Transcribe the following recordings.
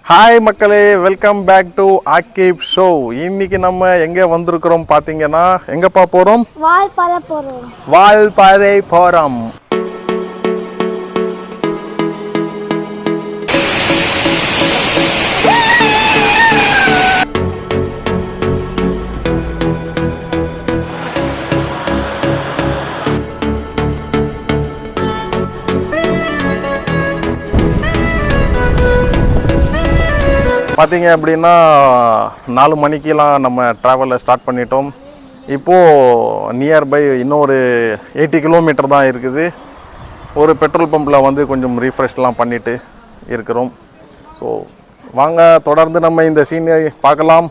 Hi மக்களே, welcome back to ஆக்கிப் show. இன்னைக்கு நம்ம எங்கே வந்திருக்கிறோம் பார்த்தீங்கன்னா, எங்கப்பா போகிறோம்? வால்பாறை போகிறோம். பார்த்தீங்க அப்படின்னா 4 மணிக்கெலாம் நம்ம ட்ராவலை ஸ்டார்ட் பண்ணிட்டோம். இப்போது நியர்பை இன்னொரு 80 கிலோமீட்டர் தான் இருக்குது. ஒரு பெட்ரோல் பம்பில் வந்து கொஞ்சம் ரீஃப்ரெஷ்லாம் பண்ணிவிட்டு இருக்கிறோம். ஸோ வாங்க தொடர்ந்து நம்ம இந்த சீனை பார்க்கலாம்.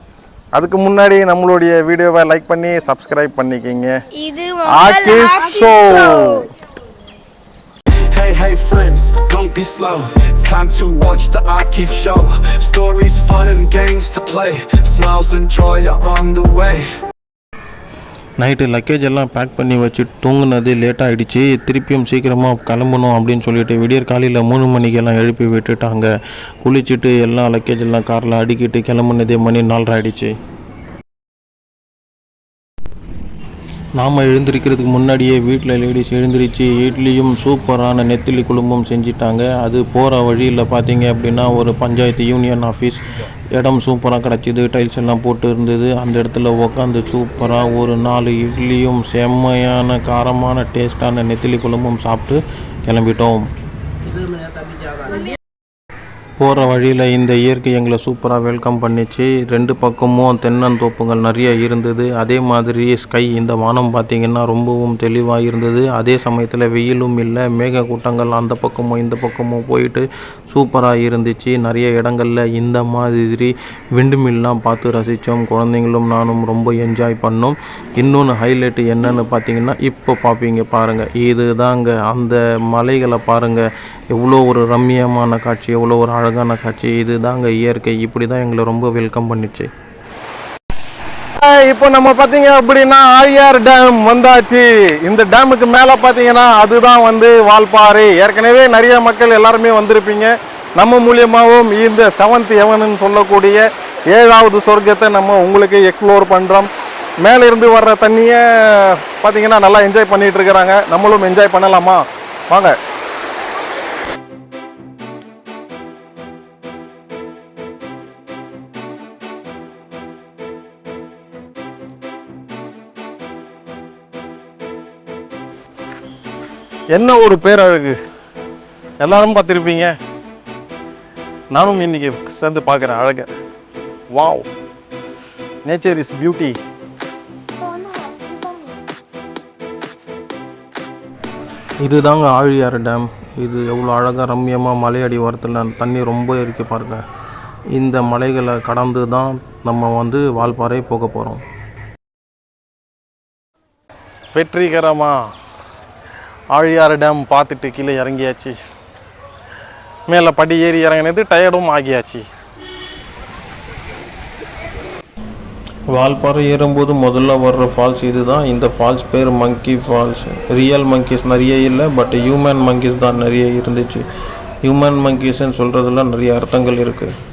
அதுக்கு முன்னாடி நம்மளுடைய வீடியோவை லைக் பண்ணி சப்ஸ்கிரைப் பண்ணிக்கிங்க. ஆக்கிப் show. Hey friends, don't be slow. It's time to watch the Akif show. Stories, fun and games to play. Smiles and joy are on the way. Night luggage எல்லாம் பேக் பண்ணி வச்சு தூங்குனது லேட்டாகிடுச்சு. திருப்பியும் சீக்கிரமாக கிளம்பணும் அப்படின்னு சொல்லிட்டு விடியற் காலையில் 3 மணிக்கெல்லாம் எழுப்பி விட்டுட்டாங்க. குளிச்சுட்டு எல்லாம் லக்கேஜ் எல்லாம் காரில் அடிக்கிட்டு கிளம்புனதே மணி 4 ஆகிடுச்சு. நாம் எழுந்திருக்கிறதுக்கு முன்னாடியே வீட்டில் லேடிஸ் எழுந்திரிச்சு இட்லியும் சூப்பரான நெத்திலி குழம்பும் செஞ்சிட்டாங்க. அது போகிற வழியில் பார்த்தீங்க அப்படின்னா ஒரு பஞ்சாயத்து யூனியன் ஆஃபீஸ் இடம் சூப்பராக கிடச்சிது. டைல்ஸ் எல்லாம் போட்டு இருந்தது. அந்த இடத்துல உட்காந்து சூப்பராக ஒரு 4 இட்லியும் செம்மையான காரமான டேஸ்டான நெத்திலி குழம்பும் சாப்பிட்டு கிளம்பிட்டோம். போகிற வழியில் இந்த இயற்கை எங்களை சூப்பராக வெல்கம் பண்ணிச்சு. 2 பக்கமும் தென்னந்தோப்புகள் நிறைய இருந்தது. அதே மாதிரி ஸ்கை, இந்த வானம் பார்த்திங்கன்னா ரொம்பவும் தெளிவாக இருந்தது. அதே சமயத்தில் வெயிலும் இல்லை. மேக கூட்டங்கள் அந்த பக்கமும் இந்த பக்கமும் போயிட்டு சூப்பராக இருந்துச்சு. நிறைய இடங்களில் இந்த மாதிரி விண்டு மில்லாம் பார்த்து ரசித்தோம். குழந்தைங்களும் நானும் ரொம்ப என்ஜாய் பண்ணோம். இன்னொன்று ஹைலைட்டு என்னன்னு பார்த்தீங்கன்னா, இப்போ பார்ப்பீங்க பாருங்கள். இது தாங்க அந்த மலைகளை பாருங்கள், எவ்வளோ ஒரு ரம்மியமான காட்சி, எவ்வளோ ஒரு அழகான காட்சி. இது தாங்க இயற்கை. இப்படி தான் எங்களை ரொம்ப வெல்கம் பண்ணிச்சு. இப்போ நம்ம பார்த்தீங்க அப்படின்னா ஆழியார் டேம் வந்தாச்சு. இந்த டேமுக்கு மேலே பார்த்தீங்கன்னா அதுதான் வந்து வால்பாறை. ஏற்கனவே நிறைய மக்கள் எல்லாருமே வந்திருப்பீங்க. நம்ம மூலியமாகவும் இந்த 7th ஹெவன்னு சொல்லக்கூடிய 7வது சொர்க்கத்தை நம்ம உங்களுக்கு எக்ஸ்ப்ளோர் பண்ணுறோம். மேலே இருந்து வர்ற தண்ணியை பார்த்தீங்கன்னா நல்லா என்ஜாய் பண்ணிட்டு இருக்கிறாங்க. நம்மளும் என்ஜாய் பண்ணலாமா? வாங்க. என்ன ஒரு பேரழகு, எல்லாரும் பார்த்துருப்பீங்க. நானும் இன்னைக்கு சேர்ந்து பார்க்குறேன் அழக. Wow, nature is beauty. இது தாங்க ஆழியார் டேம். இது எவ்வளோ அழகாக ரம்மியமாக மலையடி ஓரத்தில் தண்ணி ரொம்ப இருக்கு பாருங்க. இந்த மலைகளை கடந்து தான் நம்ம வந்து வால்பாறை போக போகிறோம். வெற்றிகரமாக ஆழியார் டேம் பார்த்துட்டு கீழே இறங்கியாச்சு. மேலே படி ஏறி இறங்கினது டயர்டும் ஆகியாச்சு. வால்பாறை ஏறும்போது முதல்ல வர்ற ஃபால்ஸ் இது தான். இந்த ஃபால்ஸ் பேர் மங்கி ஃபால்ஸ். ரியல் மங்கீஸ் நிறைய இல்லை, பட் ஹியூமன் மங்கீஸ் தான் நிறைய இருந்துச்சு. ஹியூமன் மங்கீஸ்ன்னு சொல்கிறதுல நிறைய அர்த்தங்கள் இருக்குது.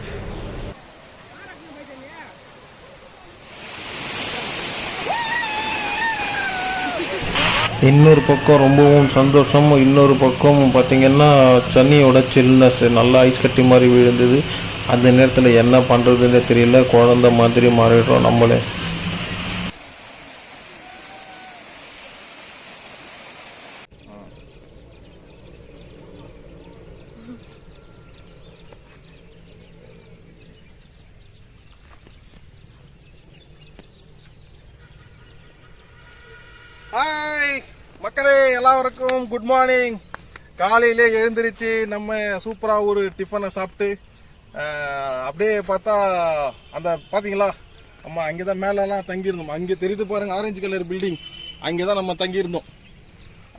இன்னொரு பக்கம் ரொம்பவும் சந்தோஷம், இன்னொரு பக்கம் பார்த்திங்கன்னா தண்ணியோட சில்னஸ், நல்லா ஐஸ் கட்டி மாதிரி விழுந்தது. அந்த நேரத்தில் என்ன பண்ணுறதுன்னு தெரியல, குழந்த மாதிரி மாறிடுறோம் நம்மளே. ஹாய் மக்களே, எல்லாருக்கும் குட் மார்னிங். காலையிலே எழுந்திரிச்சு நம்ம சூப்பராக ஒரு டிஃபனை சாப்பிட்டு அப்படியே பார்த்தா அந்த பார்த்தீங்களா, நம்ம அங்கே தான் மேலெல்லாம் தங்கியிருந்தோம். அங்கே தெரிந்து பாருங்கள், ஆரஞ்சு கலர் பில்டிங், அங்கே தான் நம்ம தங்கியிருந்தோம்.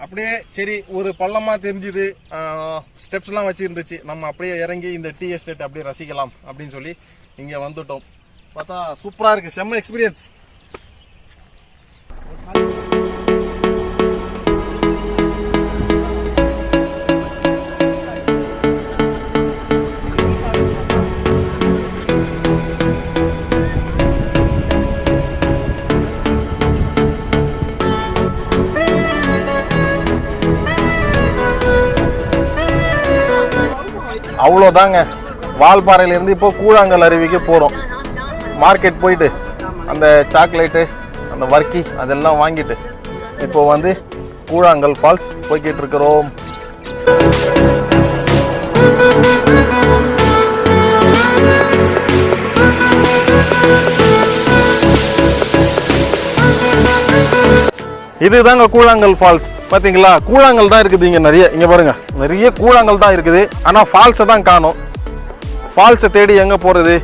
அப்படியே சரி ஒரு பள்ளமாக தெரிஞ்சுது, ஸ்டெப்ஸ்லாம் வச்சுருந்துச்சு. நம்ம அப்படியே இறங்கி இந்த டீ எஸ்டேட் அப்படியே ரசிக்கலாம் அப்படின்னு சொல்லி இங்கே வந்துட்டோம். பார்த்தா சூப்பராக இருக்குது, செம்ம எக்ஸ்பீரியன்ஸ். தாங்க வால்பாறையிலேருந்து இப்போ கூழாங்கல் அருவிக்கு போகிறோம். மார்க்கெட் போயிட்டு அந்த சாக்லேட்டு அந்த வர்க்கி அதெல்லாம் வாங்கிட்டு இப்போ வந்து கூழாங்கல் ஃபால்ஸ் போய்கிட்டு இருக்கிறோம். இதுதாங்க கூழாங்கல் ஃபால்ஸ். பார்த்தீங்களா, கூழாங்கல் தான் இருக்குது இங்கே நிறைய. இங்கே பாருங்க, நிறைய கூழாங்கல் தான் இருக்குது. ஆனால் ஃபால்ஸை தான் காணும். ஃபால்ஸை தேடி எங்கே போகிறது?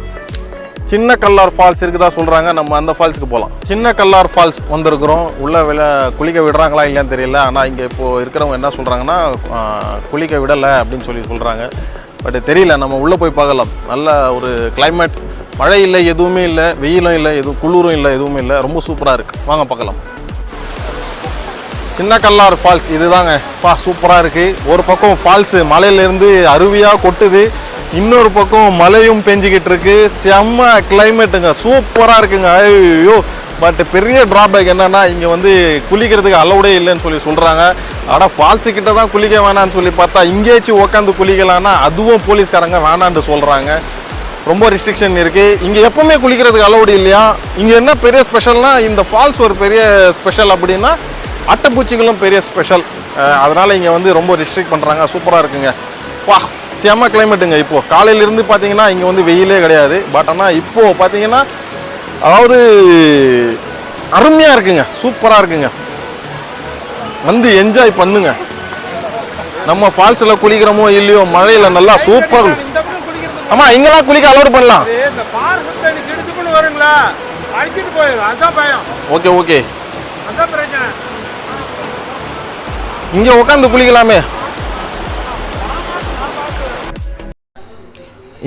சின்ன கல்லார் ஃபால்ஸ் இருக்குதா சொல்கிறாங்க. நம்ம அந்த ஃபால்ஸுக்கு போகலாம். சின்ன கல்லார் ஃபால்ஸ் வந்திருக்கிறோம். உள்ளே குளிக்க விடுறாங்களா இல்லையான்னு தெரியல. ஆனால் இங்கே இப்போது இருக்கிறவங்க என்ன சொல்கிறாங்கன்னா குளிக்க விடலை அப்படின்னு சொல்லி சொல்கிறாங்க. பட் தெரியல, நம்ம உள்ளே போய் பார்க்கலாம். நல்ல ஒரு கிளைமேட், மழை இல்லை, எதுவுமே இல்லை, வெயிலும் இல்லை, எதுவும் குளிரும் இல்லை, எதுவுமே இல்லை. ரொம்ப சூப்பராக இருக்குது. வாங்க பார்க்கலாம். சின்ன கல்லார் ஃபால்ஸ் இதுதாங்க. சூப்பராக இருக்குது. ஒரு பக்கம் ஃபால்ஸு மலையிலேருந்து அருவியாக கொட்டுது, இன்னொரு பக்கம் மழையும் பெஞ்சிக்கிட்டு இருக்கு. செம்ம கிளைமேட்டுங்க, சூப்பராக இருக்குங்க. ஐயோ, பட் பெரிய ட்ராபேக் என்னன்னா இங்கே வந்து குளிக்கிறதுக்கு அலவுடே இல்லைன்னு சொல்லி சொல்கிறாங்க. ஆனால் ஃபால்ஸு கிட்ட தான் குளிக்க வேணான்னு சொல்லி பார்த்தா இங்கேயாச்சும் உட்காந்து குளிக்கலான்னா அதுவும் போலீஸ்காரங்க வேணான்னு சொல்கிறாங்க. ரொம்ப ரெஸ்ட்ரிக்ஷன் இருக்குது. இங்கே எப்பவுமே குளிக்கிறதுக்கு அலவுடு இல்லையா. இங்கே என்ன பெரிய ஸ்பெஷல்னா, இந்த ஃபால்ஸ் ஒரு பெரிய ஸ்பெஷல். அப்படின்னா அட்டைப்பூச்சிகளும் பெரிய ஸ்பெஷல். அதனால் இங்கே வந்து ரொம்ப ரெஸ்ட்ரிக்ட் பண்ணுறாங்க. சூப்பராக இருக்குங்க. செம்ம கிளைமேட்டுங்க. இப்போது காலையிலேருந்து பார்த்தீங்கன்னா இங்கே வந்து வெயிலே கிடையாது. பட் ஆனால் இப்போது பார்த்தீங்கன்னா அதாவது அருமையாக இருக்குங்க, சூப்பராக இருக்குங்க. வந்து என்ஜாய் பண்ணுங்க. நம்ம ஃபால்ஸில் குளிக்கிறோமோ இல்லையோ, மழையில் நல்லா சூப்பர். ஆமாம், இங்கெல்லாம் குளிக்க அலோடு பண்ணலாம். ஓகே ஓகே, இங்கே உட்காந்து குளிக்கலாமே.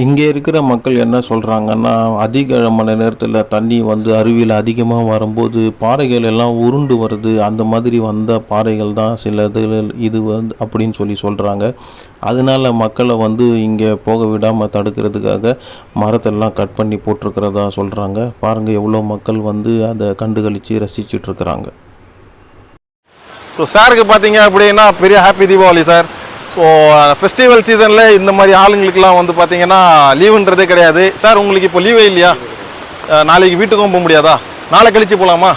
இங்கே இருக்கிற மக்கள் என்ன சொல்கிறாங்கன்னா, அதிக மணி நேரத்தில் தண்ணி வந்து அருவியில் அதிகமாக வரும்போது பாறைகள் எல்லாம் உருண்டு வருது. அந்த மாதிரி வந்த பாறைகள் தான் சில இது வந்து அப்படின்னு சொல்லி சொல்கிறாங்க. அதனால மக்களை வந்து இங்கே போக விடாமல் தடுக்கிறதுக்காக மரத்தெல்லாம் கட் பண்ணி போட்டிருக்கிறதா சொல்கிறாங்க. பாருங்கள், எவ்வளோ மக்கள் வந்து அதை கண்டுகளித்து ரசிச்சிட்ருக்குறாங்க. ஸோ சாருக்கு பார்த்தீங்க அப்படின்னா பெரிய happy Deepavali sir. So festival சீசனில் இந்த மாதிரி ஆளுங்களுக்கெல்லாம் வந்து பார்த்தீங்கன்னா லீவுன்றதே கிடையாது. சார் உங்களுக்கு இப்போ லீவே இல்லையா? நாளைக்கு வீட்டுக்கும் போக முடியாதா? நாளை கழிச்சு போகலாமா?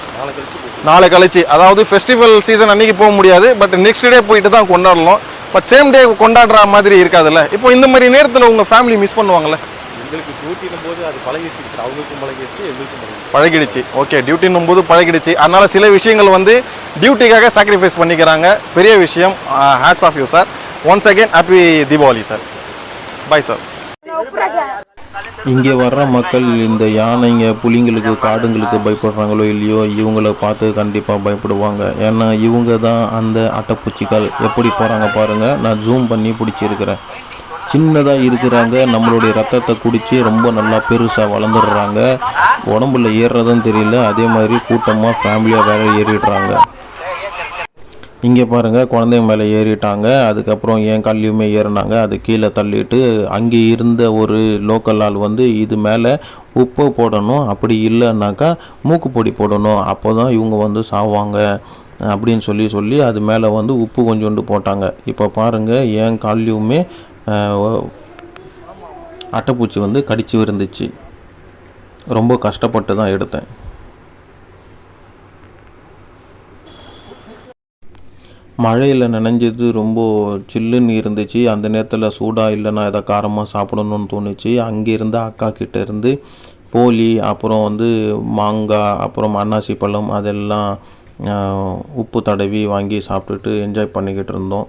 நாளை கழிச்சு, அதாவது ஃபெஸ்டிவல் சீசன் அன்றைக்கி போக முடியாது. பட் நெக்ஸ்ட் டே போயிட்டு தான் கொண்டாடலாம். பட் சேம் டே கொண்டாடுற மாதிரி இருக்காதுல்ல. இப்போ இந்த மாதிரி நேரத்தில் உங்கள் ஃபேமிலி மிஸ் பண்ணுவாங்கள்ல? எங்களுக்கு டியூட்டினும் போது அது பழகிடுச்சு, அவங்களுக்கும் பழகிடுச்சு, எங்களுக்கும் பழகிடுச்சு. ஓகே, டியூட்டினும் போது பழகிடுச்சு. அதனால சில விஷயங்கள் வந்து டியூட்டிக்காக சாக்ரிஃபைஸ் பண்ணிக்கிறாங்க. பெரிய விஷயம். Hats off you sir. Once again happy Deepavali sir. Bye sir. இங்கே வர்ற மக்கள் இந்த யானைங்க, புலிங்களுக்கு, காடுங்களுக்கு பயப்படுறாங்களோ இல்லையோ, இவங்கள பார்த்து கண்டிப்பாக பயப்படுவாங்க. ஏன்னா இவங்க தான் அந்த அட்டைப்பூச்சிகள். எப்படி போகிறாங்க பாருங்கள். நான் ஜூம் பண்ணி பிடிச்சிருக்கிறேன். சின்னதாக இருக்கிறாங்க, நம்மளுடைய ரத்தத்தை குடித்து ரொம்ப நல்லா பெருசாக வளர்ந்துடுறாங்க. உடம்புல ஏறுறதுன்னு தெரியல. அதே மாதிரி கூட்டமாக ஃபேமிலியாக வேற ஏறிடுறாங்க. இங்கே பாருங்கள், குழந்தைங்க மேலே ஏறிட்டாங்க. அதுக்கப்புறம் என் கல்லையுமே ஏறினாங்க. அது கீழே தள்ளிட்டு அங்கே இருந்த ஒரு லோக்கல் ஆள் வந்து இது மேலே உப்பு போடணும், அப்படி இல்லைன்னாக்கா மூக்குப்பொடி போடணும், அப்போ தான் இவங்க வந்து சாவாங்க அப்படின்னு சொல்லி அது மேலே வந்து உப்பு கொஞ்சோண்டு போட்டாங்க. இப்போ பாருங்கள், என் கால்லையுமே அட்டைப்பூச்சி வந்து கடிச்சு இருந்துச்சு. ரொம்ப கஷ்டப்பட்டு தான் எடுத்தேன். மழையில் நனைஞ்சது ரொம்ப சில்லுன்னு இருந்துச்சு. அந்த நேரத்தில் சூடாக இல்லைன்னா எதை காரமாக சாப்பிடணும்னு தோணுச்சு. அங்கேருந்து அக்கா கிட்டே இருந்து போலி, அப்புறம் வந்து மாங்காய், அப்புறம் அன்னாசி பழம் அதெல்லாம் உப்பு தடவி வாங்கி சாப்பிட்டுட்டு என்ஜாய் பண்ணிக்கிட்டு இருந்தோம்.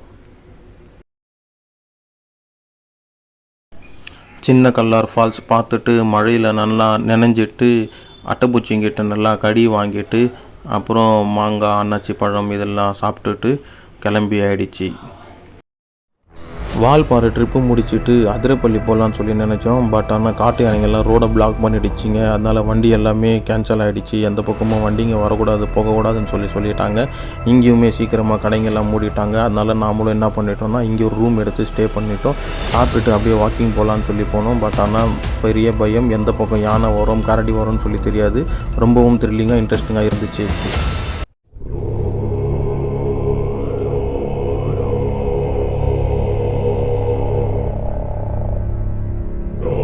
சின்ன கல்லார் ஃபால்ஸ் பார்த்துட்டு மழையில் நல்லா நனைஞ்சிட்டு அட்டைப்பூச்சிங்கிட்ட நல்லா கடி வாங்கிட்டு அப்புறம் மாங்காய், அன்னாச்சி பழம் இதெல்லாம் சாப்பிட்டுட்டு கிளம்பி ஆயிடுச்சு. வால்பாறை ட்ரிப்பு முடிச்சுட்டு அதிரப்பள்ளி போகலான்னு சொல்லி நினச்சோம். பட் ஆனால் காட்டு யானைங்கெல்லாம் ரோடை பிளாக் பண்ணிடுச்சிங்க. அதனால் வண்டி எல்லாமே கேன்சல் ஆகிடுச்சு. எந்த பக்கமும் வண்டிங்க வரக்கூடாது, போகக்கூடாதுன்னு சொல்லிட்டாங்க. இங்கேயுமே சீக்கிரமாக கடைங்கெல்லாம் மூடிட்டாங்க. அதனால் நாமளும் என்ன பண்ணிட்டோம்னா இங்கே ஒரு ரூம் எடுத்து ஸ்டே பண்ணிட்டோம். சாப்பிட்டுட்டு அப்படியே வாக்கிங் போகலான்னு சொல்லி போனோம். பட் ஆனால் பெரிய பயம், எந்த பக்கம் யானை வரும், கரடி வரும்னு சொல்லி தெரியாது. ரொம்பவும் த்ரில்லிங்காக இன்ட்ரெஸ்டிங்காக இருந்துச்சு.